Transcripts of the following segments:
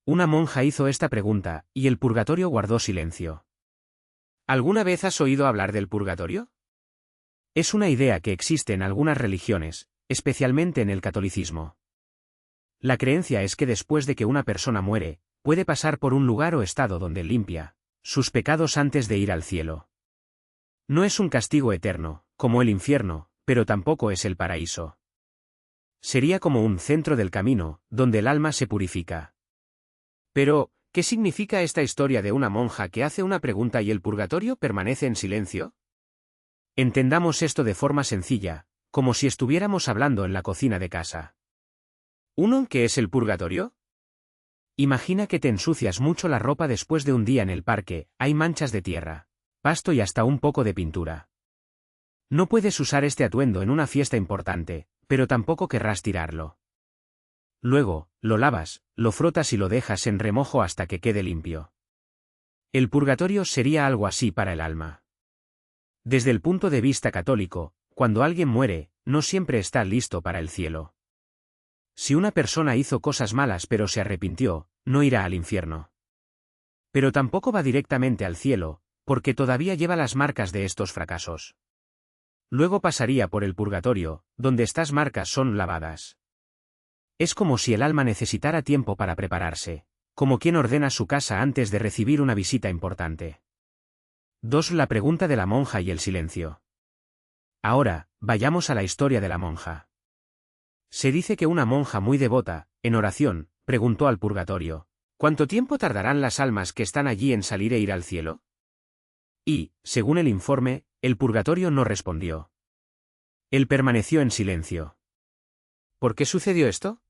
Una monja hizo esta pregunta, y el purgatorio guardó silencio. ¿Alguna vez has oído hablar del purgatorio? Es una idea que existe en algunas religiones, especialmente en el catolicismo. La creencia es que después de que una persona muere, puede pasar por un lugar o estado donde limpia sus pecados antes de ir al cielo. No es un castigo eterno, como el infierno, pero tampoco es el paraíso. Sería como un centro del camino, donde el alma se purifica. Pero, ¿qué significa esta historia de una monja que hace una pregunta y el purgatorio permanece en silencio? Entendamos esto de forma sencilla, como si estuviéramos hablando en la cocina de casa. ¿1. ¿Qué es el purgatorio? Imagina que te ensucias mucho la ropa después de un día en el parque, hay manchas de tierra, pasto y hasta un poco de pintura. No puedes usar este atuendo en una fiesta importante, pero tampoco querrás tirarlo. Luego, lo lavas, lo frotas y lo dejas en remojo hasta que quede limpio. El purgatorio sería algo así para el alma. Desde el punto de vista católico, cuando alguien muere, no siempre está listo para el cielo. Si una persona hizo cosas malas pero se arrepintió, no irá al infierno. Pero tampoco va directamente al cielo, porque todavía lleva las marcas de estos fracasos. Luego pasaría por el purgatorio, donde estas marcas son lavadas. Es como si el alma necesitara tiempo para prepararse, como quien ordena su casa antes de recibir una visita importante. 2. La pregunta de la monja y el silencio. Ahora, vayamos a la historia de la monja. Se dice que una monja muy devota, en oración, preguntó al purgatorio: ¿cuánto tiempo tardarán las almas que están allí en salir e ir al cielo? Y, según el informe, el purgatorio no respondió. Él permaneció en silencio. ¿Por qué sucedió esto?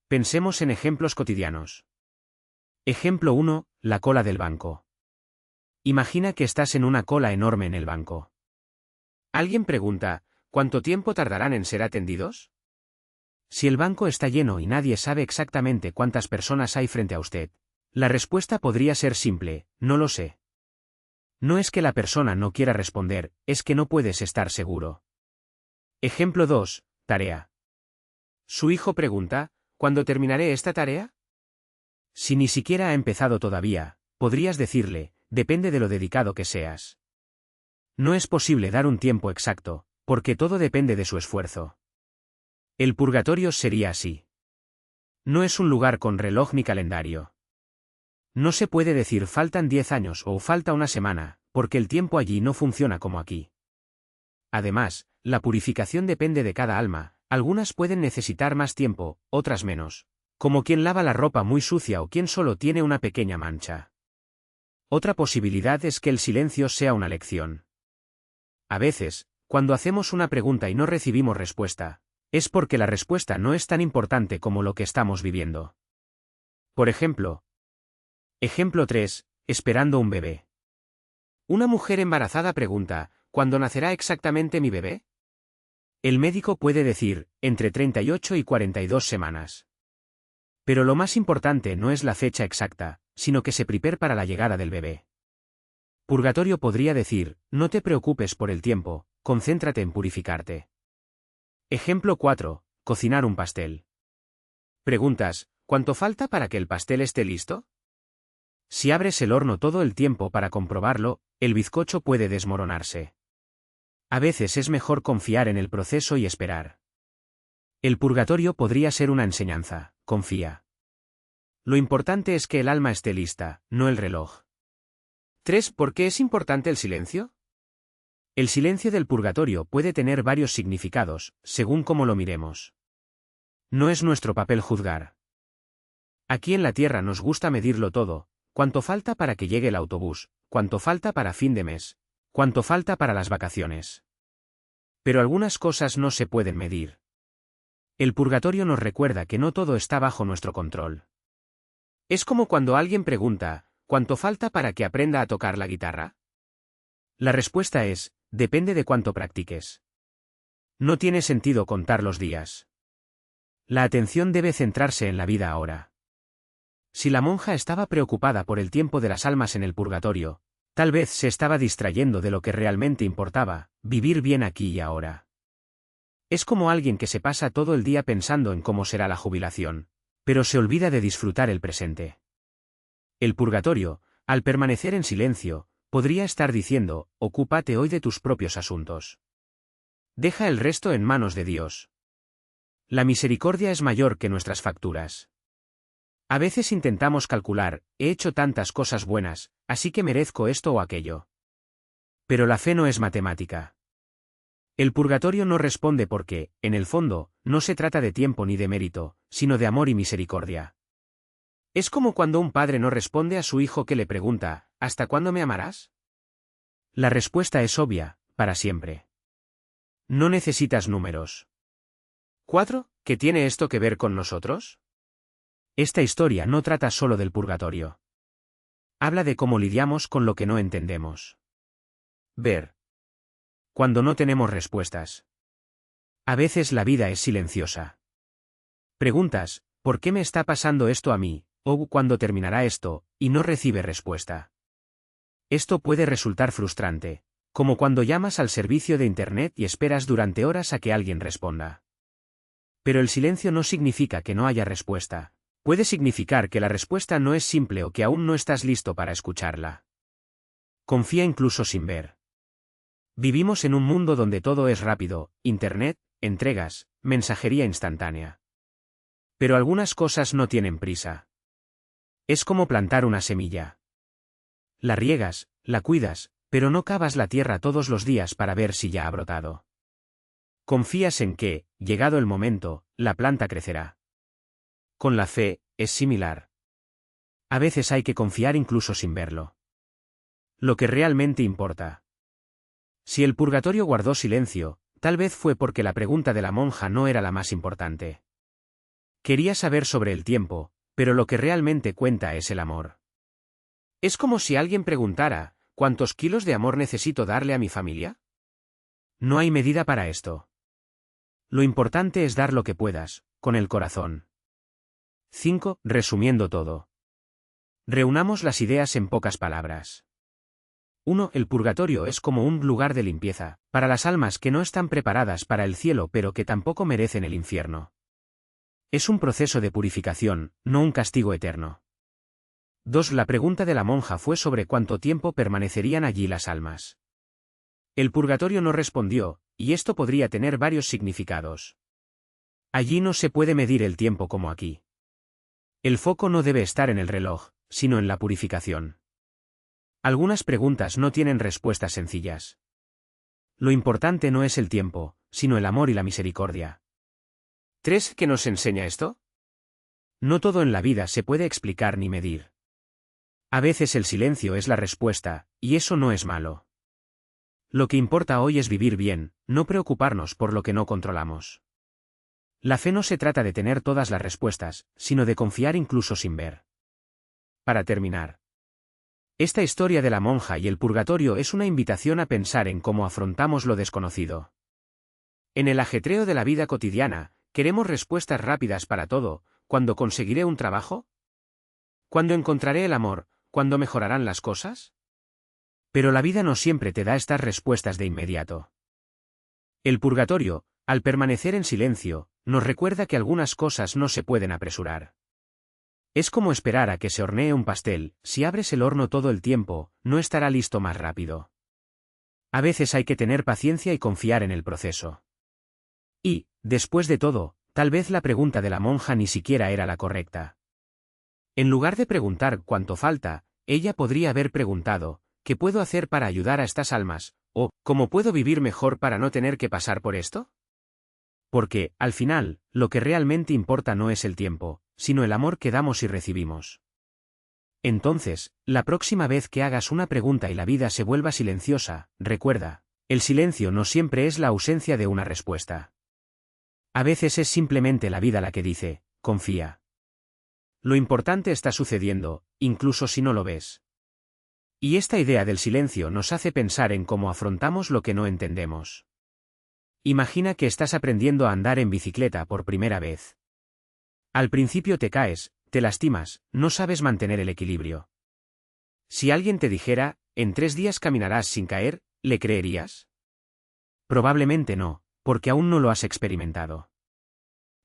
Pensemos en ejemplos cotidianos. Ejemplo 1, la cola del banco. Imagina que estás en una cola enorme en el banco. Alguien pregunta: ¿cuánto tiempo tardarán en ser atendidos? Si el banco está lleno y nadie sabe exactamente cuántas personas hay frente a usted, la respuesta podría ser simple: no lo sé. No es que la persona no quiera responder, es que no puedes estar seguro. Ejemplo 2, tarea. Su hijo pregunta: ¿cuándo terminaré esta tarea? Si ni siquiera ha empezado todavía, podrías decirle: depende de lo dedicado que seas. No es posible dar un tiempo exacto, porque todo depende de su esfuerzo. El purgatorio sería así. No es un lugar con reloj ni calendario. No se puede decir faltan 10 años o falta una semana, porque el tiempo allí no funciona como aquí. Además, la purificación depende de cada alma, algunas pueden necesitar más tiempo, otras menos, como quien lava la ropa muy sucia o quien solo tiene una pequeña mancha. Otra posibilidad es que el silencio sea una lección. A veces, cuando hacemos una pregunta y no recibimos respuesta, es porque la respuesta no es tan importante como lo que estamos viviendo. Por ejemplo, ejemplo 3, esperando un bebé. Una mujer embarazada pregunta: ¿cuándo nacerá exactamente mi bebé? El médico puede decir, entre 38 y 42 semanas. Pero lo más importante no es la fecha exacta, sino que se prepare para la llegada del bebé. Purgatorio podría decir: no te preocupes por el tiempo, concéntrate en purificarte. Ejemplo 4, cocinar un pastel. Preguntas: ¿cuánto falta para que el pastel esté listo? Si abres el horno todo el tiempo para comprobarlo, el bizcocho puede desmoronarse. A veces es mejor confiar en el proceso y esperar. El purgatorio podría ser una enseñanza: confía. Lo importante es que el alma esté lista, no el reloj. 3. ¿Por qué es importante el silencio? El silencio del purgatorio puede tener varios significados, según cómo lo miremos. No es nuestro papel juzgar. Aquí en la tierra nos gusta medirlo todo: cuánto falta para que llegue el autobús, cuánto falta para fin de mes, cuánto falta para las vacaciones. Pero algunas cosas no se pueden medir. El purgatorio nos recuerda que no todo está bajo nuestro control. Es como cuando alguien pregunta: ¿cuánto falta para que aprenda a tocar la guitarra? La respuesta es: depende de cuánto practiques. No tiene sentido contar los días. La atención debe centrarse en la vida ahora. Si la monja estaba preocupada por el tiempo de las almas en el purgatorio, tal vez se estaba distrayendo de lo que realmente importaba: vivir bien aquí y ahora. Es como alguien que se pasa todo el día pensando en cómo será la jubilación, pero se olvida de disfrutar el presente. El purgatorio, al permanecer en silencio, podría estar diciendo, ocúpate hoy de tus propios asuntos. Deja el resto en manos de Dios. La misericordia es mayor que nuestras facturas. A veces intentamos calcular, he hecho tantas cosas buenas, así que merezco esto o aquello. Pero la fe no es matemática. El purgatorio no responde porque, en el fondo, no se trata de tiempo ni de mérito, sino de amor y misericordia. Es como cuando un padre no responde a su hijo que le pregunta, ¿hasta cuándo me amarás? La respuesta es obvia, para siempre. No necesitas números. 4. ¿Qué tiene esto que ver con nosotros? Esta historia no trata solo del purgatorio. Habla de cómo lidiamos con lo que no entendemos. Ver. Cuando no tenemos respuestas. A veces la vida es silenciosa. Preguntas, ¿por qué me está pasando esto a mí? O ¿cuándo terminará esto? Y no recibe respuesta. Esto puede resultar frustrante, como cuando llamas al servicio de Internet y esperas durante horas a que alguien responda. Pero el silencio no significa que no haya respuesta. Puede significar que la respuesta no es simple o que aún no estás listo para escucharla. Confía incluso sin ver. Vivimos en un mundo donde todo es rápido, Internet, entregas, mensajería instantánea. Pero algunas cosas no tienen prisa. Es como plantar una semilla. La riegas, la cuidas, pero no cavas la tierra todos los días para ver si ya ha brotado. Confías en que, llegado el momento, la planta crecerá. Con la fe, es similar. A veces hay que confiar incluso sin verlo. Lo que realmente importa. Si el purgatorio guardó silencio, tal vez fue porque la pregunta de la monja no era la más importante. Quería saber sobre el tiempo, pero lo que realmente cuenta es el amor. Es como si alguien preguntara, ¿cuántos kilos de amor necesito darle a mi familia? No hay medida para esto. Lo importante es dar lo que puedas, con el corazón. 5. Resumiendo todo. Reunamos las ideas en pocas palabras. 1. El purgatorio es como un lugar de limpieza, para las almas que no están preparadas para el cielo pero que tampoco merecen el infierno. Es un proceso de purificación, no un castigo eterno. 2. La pregunta de la monja fue sobre cuánto tiempo permanecerían allí las almas. El purgatorio no respondió, y esto podría tener varios significados. Allí no se puede medir el tiempo como aquí. El foco no debe estar en el reloj, sino en la purificación. Algunas preguntas no tienen respuestas sencillas. Lo importante no es el tiempo, sino el amor y la misericordia. 3. ¿Qué nos enseña esto? No todo en la vida se puede explicar ni medir. A veces el silencio es la respuesta, y eso no es malo. Lo que importa hoy es vivir bien, no preocuparnos por lo que no controlamos. La fe no se trata de tener todas las respuestas, sino de confiar incluso sin ver. Para terminar. Esta historia de la monja y el purgatorio es una invitación a pensar en cómo afrontamos lo desconocido. En el ajetreo de la vida cotidiana, queremos respuestas rápidas para todo. ¿Cuándo conseguiré un trabajo? ¿Cuándo encontraré el amor? ¿Cuándo mejorarán las cosas? Pero la vida no siempre te da estas respuestas de inmediato. El purgatorio, al permanecer en silencio, nos recuerda que algunas cosas no se pueden apresurar. Es como esperar a que se hornee un pastel, si abres el horno todo el tiempo, no estará listo más rápido. A veces hay que tener paciencia y confiar en el proceso. Y, después de todo, tal vez la pregunta de la monja ni siquiera era la correcta. En lugar de preguntar cuánto falta, ella podría haber preguntado, ¿qué puedo hacer para ayudar a estas almas? O, ¿cómo puedo vivir mejor para no tener que pasar por esto? Porque, al final, lo que realmente importa no es el tiempo, sino el amor que damos y recibimos. Entonces, la próxima vez que hagas una pregunta y la vida se vuelva silenciosa, recuerda, el silencio no siempre es la ausencia de una respuesta. A veces es simplemente la vida la que dice, confía. Lo importante está sucediendo, incluso si no lo ves. Y esta idea del silencio nos hace pensar en cómo afrontamos lo que no entendemos. Imagina que estás aprendiendo a andar en bicicleta por primera vez. Al principio te caes, te lastimas, no sabes mantener el equilibrio. Si alguien te dijera, en 3 días caminarás sin caer, ¿le creerías? Probablemente no, porque aún no lo has experimentado.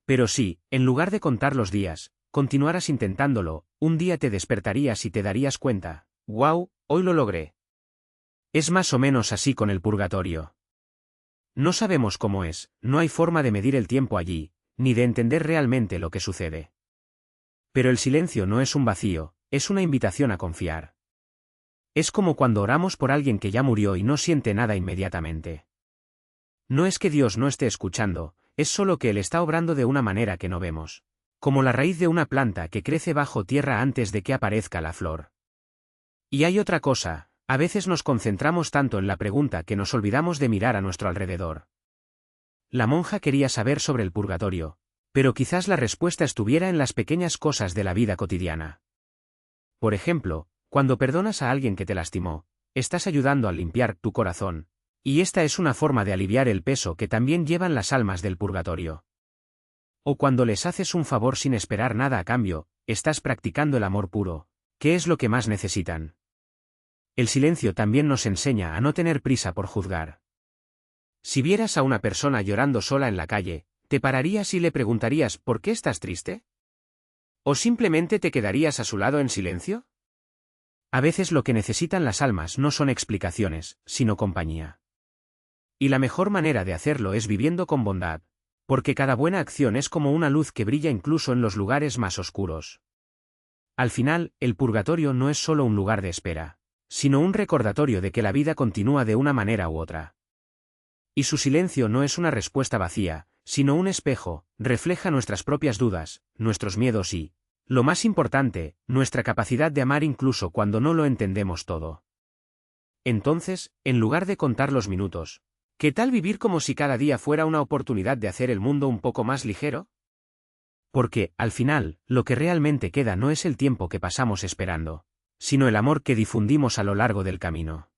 Pero sí, en lugar de contar los días, continuaras intentándolo, un día te despertarías y te darías cuenta, «¡Wow! Hoy lo logré». Es más o menos así con el purgatorio. No sabemos cómo es, no hay forma de medir el tiempo allí, ni de entender realmente lo que sucede. Pero el silencio no es un vacío, es una invitación a confiar. Es como cuando oramos por alguien que ya murió y no siente nada inmediatamente. No es que Dios no esté escuchando, es solo que Él está obrando de una manera que no vemos. Como la raíz de una planta que crece bajo tierra antes de que aparezca la flor. Y hay otra cosa, a veces nos concentramos tanto en la pregunta que nos olvidamos de mirar a nuestro alrededor. La monja quería saber sobre el purgatorio, pero quizás la respuesta estuviera en las pequeñas cosas de la vida cotidiana. Por ejemplo, cuando perdonas a alguien que te lastimó, estás ayudando a limpiar tu corazón, y esta es una forma de aliviar el peso que también llevan las almas del purgatorio. O cuando les haces un favor sin esperar nada a cambio, estás practicando el amor puro, que es lo que más necesitan. El silencio también nos enseña a no tener prisa por juzgar. Si vieras a una persona llorando sola en la calle, ¿te pararías y le preguntarías ¿por qué estás triste? ¿O simplemente te quedarías a su lado en silencio? A veces lo que necesitan las almas no son explicaciones, sino compañía. Y la mejor manera de hacerlo es viviendo con bondad, porque cada buena acción es como una luz que brilla incluso en los lugares más oscuros. Al final, el purgatorio no es solo un lugar de espera, sino un recordatorio de que la vida continúa de una manera u otra. Y su silencio no es una respuesta vacía, sino un espejo, refleja nuestras propias dudas, nuestros miedos y, lo más importante, nuestra capacidad de amar incluso cuando no lo entendemos todo. Entonces, en lugar de contar los minutos, ¿qué tal vivir como si cada día fuera una oportunidad de hacer el mundo un poco más ligero? Porque, al final, lo que realmente queda no es el tiempo que pasamos esperando, sino el amor que difundimos a lo largo del camino.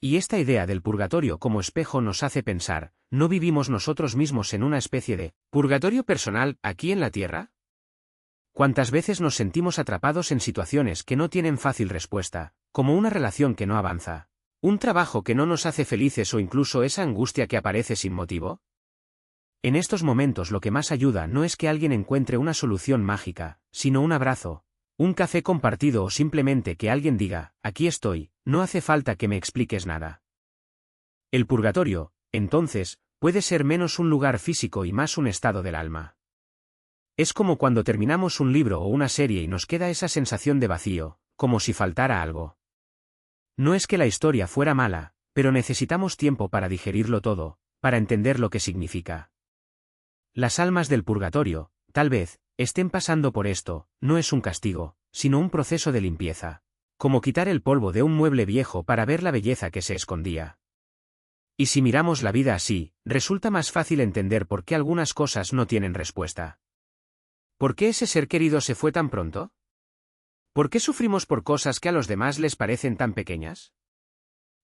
Y esta idea del purgatorio como espejo nos hace pensar, ¿no vivimos nosotros mismos en una especie de purgatorio personal aquí en la Tierra? ¿Cuántas veces nos sentimos atrapados en situaciones que no tienen fácil respuesta, como una relación que no avanza, un trabajo que no nos hace felices o incluso esa angustia que aparece sin motivo? En estos momentos lo que más ayuda no es que alguien encuentre una solución mágica, sino un abrazo, un café compartido o simplemente que alguien diga, aquí estoy, no hace falta que me expliques nada. El purgatorio, entonces, puede ser menos un lugar físico y más un estado del alma. Es como cuando terminamos un libro o una serie y nos queda esa sensación de vacío, como si faltara algo. No es que la historia fuera mala, pero necesitamos tiempo para digerirlo todo, para entender lo que significa. Las almas del purgatorio, tal vez, estén pasando por esto, no es un castigo, sino un proceso de limpieza, como quitar el polvo de un mueble viejo para ver la belleza que se escondía. Y si miramos la vida así, resulta más fácil entender por qué algunas cosas no tienen respuesta. ¿Por qué ese ser querido se fue tan pronto? ¿Por qué sufrimos por cosas que a los demás les parecen tan pequeñas?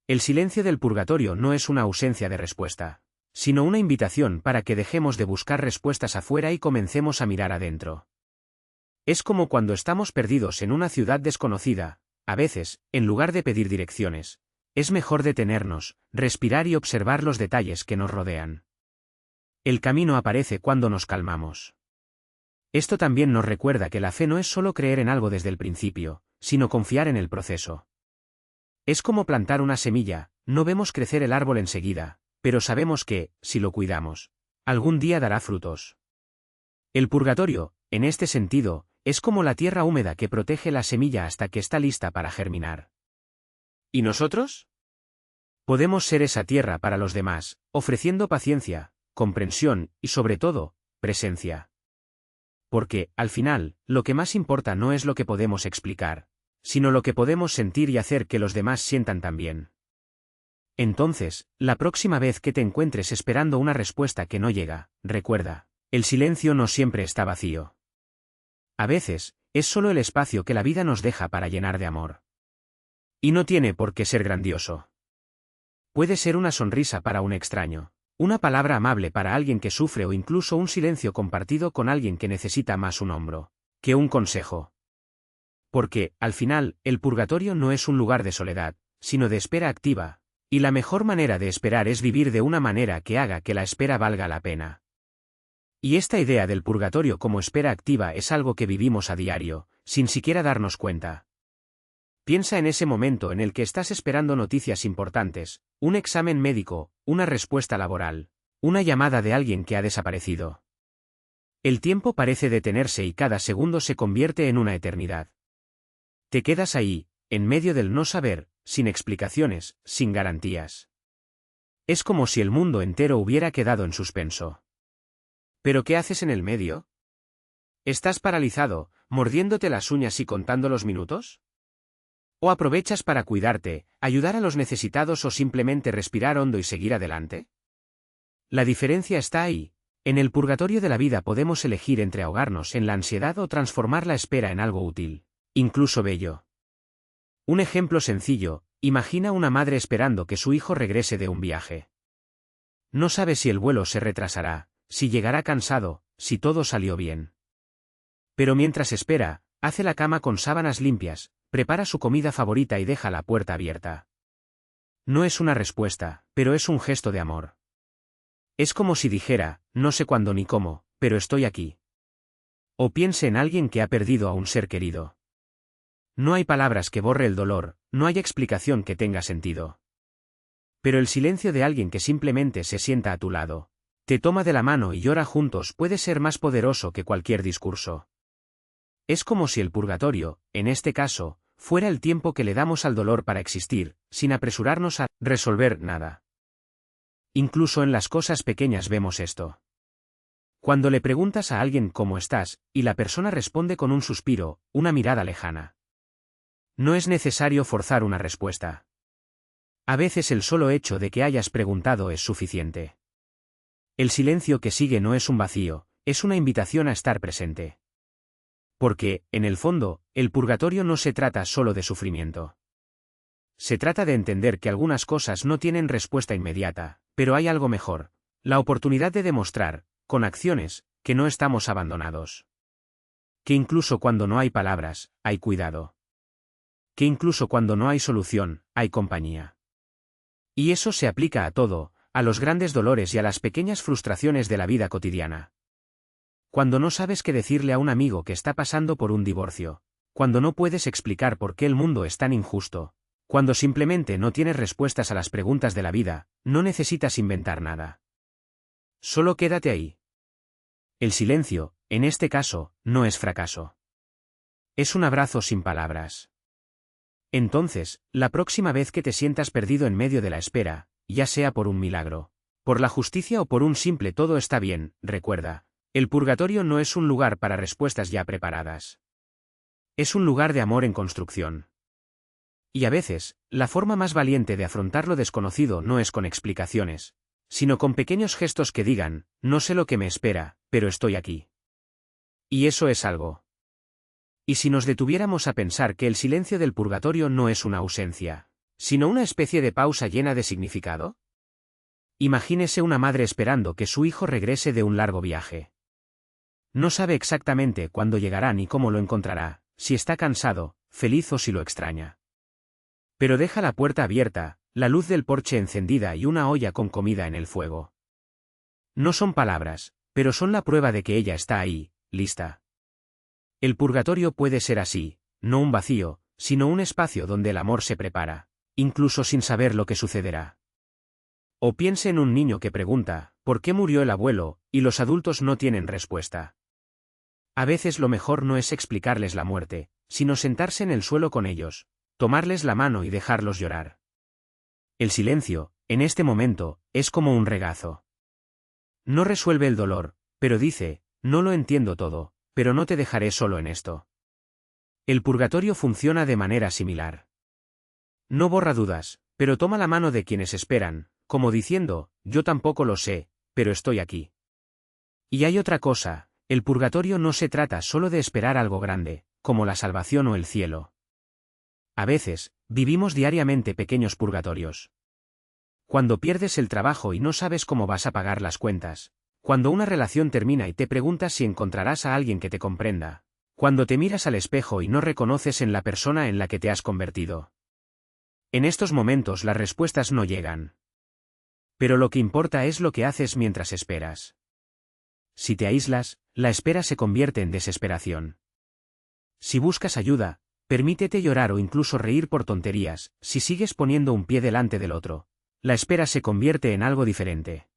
El silencio del purgatorio no es una ausencia de respuesta, sino una invitación para que dejemos de buscar respuestas afuera y comencemos a mirar adentro. Es como cuando estamos perdidos en una ciudad desconocida, a veces, en lugar de pedir direcciones, es mejor detenernos, respirar y observar los detalles que nos rodean. El camino aparece cuando nos calmamos. Esto también nos recuerda que la fe no es solo creer en algo desde el principio, sino confiar en el proceso. Es como plantar una semilla, no vemos crecer el árbol enseguida, pero sabemos que, si lo cuidamos, algún día dará frutos. El purgatorio, en este sentido, es como la tierra húmeda que protege la semilla hasta que está lista para germinar. ¿Y nosotros? Podemos ser esa tierra para los demás, ofreciendo paciencia, comprensión y sobre todo, presencia. Porque, al final, lo que más importa no es lo que podemos explicar, sino lo que podemos sentir y hacer que los demás sientan también. Entonces, la próxima vez que te encuentres esperando una respuesta que no llega, recuerda, el silencio no siempre está vacío. A veces, es solo el espacio que la vida nos deja para llenar de amor. Y no tiene por qué ser grandioso. Puede ser una sonrisa para un extraño, una palabra amable para alguien que sufre o incluso un silencio compartido con alguien que necesita más un hombro que un consejo. Porque, al final, el purgatorio no es un lugar de soledad, sino de espera activa, y la mejor manera de esperar es vivir de una manera que haga que la espera valga la pena. Y esta idea del purgatorio como espera activa es algo que vivimos a diario, sin siquiera darnos cuenta. Piensa en ese momento en el que estás esperando noticias importantes, un examen médico, una respuesta laboral, una llamada de alguien que ha desaparecido. El tiempo parece detenerse y cada segundo se convierte en una eternidad. Te quedas ahí, en medio del no saber, sin explicaciones, sin garantías. Es como si el mundo entero hubiera quedado en suspenso. ¿Pero qué haces en el medio? ¿Estás paralizado, mordiéndote las uñas y contando los minutos? ¿O aprovechas para cuidarte, ayudar a los necesitados o simplemente respirar hondo y seguir adelante? La diferencia está ahí. En el purgatorio de la vida podemos elegir entre ahogarnos en la ansiedad o transformar la espera en algo útil, incluso bello. Un ejemplo sencillo, imagina una madre esperando que su hijo regrese de un viaje. No sabe si el vuelo se retrasará, si llegará cansado, si todo salió bien. Pero mientras espera, hace la cama con sábanas limpias, prepara su comida favorita y deja la puerta abierta. No es una respuesta, pero es un gesto de amor. Es como si dijera, no sé cuándo ni cómo, pero estoy aquí. O piense en alguien que ha perdido a un ser querido. No hay palabras que borre el dolor, no hay explicación que tenga sentido. Pero el silencio de alguien que simplemente se sienta a tu lado, te toma de la mano y llora juntos puede ser más poderoso que cualquier discurso. Es como si el purgatorio, en este caso, fuera el tiempo que le damos al dolor para existir, sin apresurarnos a resolver nada. Incluso en las cosas pequeñas vemos esto. Cuando le preguntas a alguien cómo estás, y la persona responde con un suspiro, una mirada lejana. No es necesario forzar una respuesta. A veces el solo hecho de que hayas preguntado es suficiente. El silencio que sigue no es un vacío, es una invitación a estar presente. Porque, en el fondo, el purgatorio no se trata solo de sufrimiento. Se trata de entender que algunas cosas no tienen respuesta inmediata, pero hay algo mejor, la oportunidad de demostrar, con acciones, que no estamos abandonados. Que incluso cuando no hay palabras, hay cuidado. Que incluso cuando no hay solución, hay compañía. Y eso se aplica a todo, a los grandes dolores y a las pequeñas frustraciones de la vida cotidiana. Cuando no sabes qué decirle a un amigo que está pasando por un divorcio, cuando no puedes explicar por qué el mundo es tan injusto, cuando simplemente no tienes respuestas a las preguntas de la vida, no necesitas inventar nada. Solo quédate ahí. El silencio, en este caso, no es fracaso. Es un abrazo sin palabras. Entonces, la próxima vez que te sientas perdido en medio de la espera, ya sea por un milagro, por la justicia o por un simple todo está bien, recuerda, el purgatorio no es un lugar para respuestas ya preparadas. Es un lugar de amor en construcción. Y a veces, la forma más valiente de afrontar lo desconocido no es con explicaciones, sino con pequeños gestos que digan, no sé lo que me espera, pero estoy aquí. Y eso es algo. ¿Y si nos detuviéramos a pensar que el silencio del purgatorio no es una ausencia, sino una especie de pausa llena de significado? Imagínese una madre esperando que su hijo regrese de un largo viaje. No sabe exactamente cuándo llegará ni cómo lo encontrará, si está cansado, feliz o si lo extraña. Pero deja la puerta abierta, la luz del porche encendida y una olla con comida en el fuego. No son palabras, pero son la prueba de que ella está ahí, lista. El purgatorio puede ser así, no un vacío, sino un espacio donde el amor se prepara, incluso sin saber lo que sucederá. O piense en un niño que pregunta, ¿por qué murió el abuelo?, y los adultos no tienen respuesta. A veces lo mejor no es explicarles la muerte, sino sentarse en el suelo con ellos, tomarles la mano y dejarlos llorar. El silencio, en este momento, es como un regazo. No resuelve el dolor, pero dice, no lo entiendo todo, pero no te dejaré solo en esto. El purgatorio funciona de manera similar. No borra dudas, pero toma la mano de quienes esperan, como diciendo, yo tampoco lo sé, pero estoy aquí. Y hay otra cosa, el purgatorio no se trata solo de esperar algo grande, como la salvación o el cielo. A veces, vivimos diariamente pequeños purgatorios. Cuando pierdes el trabajo y no sabes cómo vas a pagar las cuentas, cuando una relación termina y te preguntas si encontrarás a alguien que te comprenda, cuando te miras al espejo y no reconoces en la persona en la que te has convertido. En estos momentos las respuestas no llegan. Pero lo que importa es lo que haces mientras esperas. Si te aíslas, la espera se convierte en desesperación. Si buscas ayuda, permítete llorar o incluso reír por tonterías. Si sigues poniendo un pie delante del otro, la espera se convierte en algo diferente.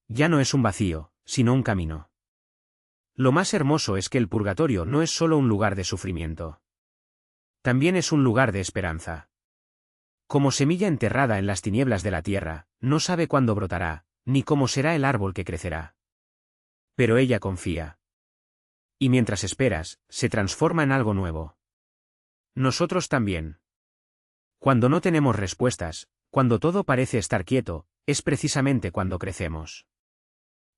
Ya no es un vacío, sino un camino. Lo más hermoso es que el purgatorio no es solo un lugar de sufrimiento. También es un lugar de esperanza. Como semilla enterrada en las tinieblas de la tierra, no sabe cuándo brotará, ni cómo será el árbol que crecerá. Pero ella confía. Y mientras esperas, se transforma en algo nuevo. Nosotros también. Cuando no tenemos respuestas, cuando todo parece estar quieto, es precisamente cuando crecemos.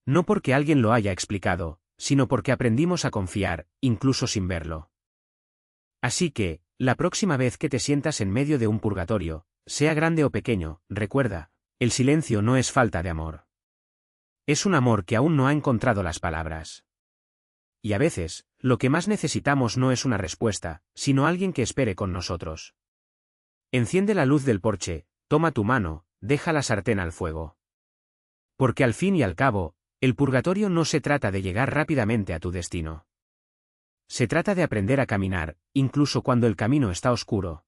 No porque alguien lo haya explicado, sino porque aprendimos a confiar, incluso sin verlo. Así que, la próxima vez que te sientas en medio de un purgatorio, sea grande o pequeño, recuerda, el silencio no es falta de amor. Es un amor que aún no ha encontrado las palabras. Y a veces, lo que más necesitamos no es una respuesta, sino alguien que espere con nosotros. Enciende la luz del porche, toma tu mano, deja la sartén al fuego. Porque al fin y al cabo, el purgatorio no se trata de llegar rápidamente a tu destino. Se trata de aprender a caminar, incluso cuando el camino está oscuro,